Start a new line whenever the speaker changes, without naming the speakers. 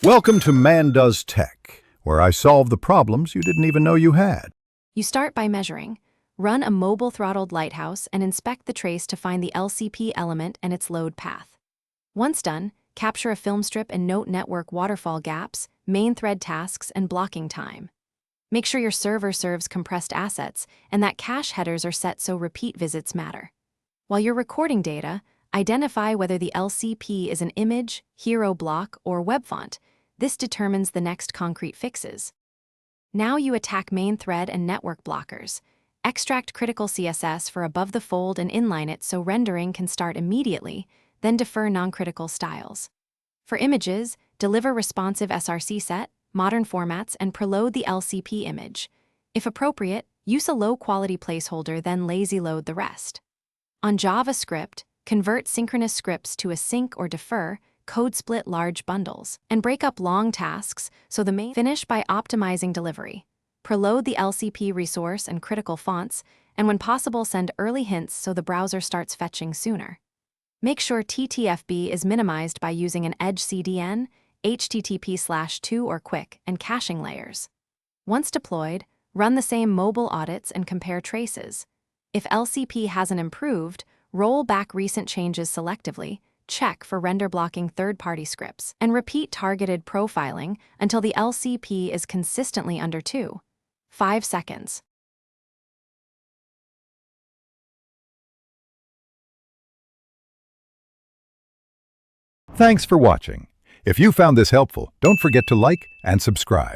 Welcome to Man Does Tech, where I solve the problems you didn't even know you had.
You start by measuring. Run a mobile throttled lighthouse and inspect the trace to find the LCP element and its load path. Once done, capture a film strip and note network waterfall gaps, main thread tasks, and blocking time. Make sure your server serves compressed assets and that cache headers are set so repeat visits matter. While you're recording data, identify whether the LCP is an image, hero block, or web font. This determines the next concrete fixes. Now you attack main thread and network blockers. Extract critical CSS for above the fold and inline it so rendering can start immediately, then defer non-critical styles. For images, deliver responsive src set, modern formats, and preload the LCP image. If appropriate, use a low-quality placeholder, then lazy load the rest. On JavaScript, convert synchronous scripts to async or defer, code split large bundles, and break up long tasks so the main finish by optimizing delivery. Preload the LCP resource and critical fonts, and when possible send early hints so the browser starts fetching sooner. Make sure TTFB is minimized by using an Edge CDN, HTTP/2 or quick, and caching layers. Once deployed, run the same mobile audits and compare traces. If LCP hasn't improved, roll back recent changes selectively, check for render blocking third-party scripts, and repeat targeted profiling until the LCP is consistently under 2.5 seconds.
Thanks for watching. If you found this helpful, don't forget to like and subscribe.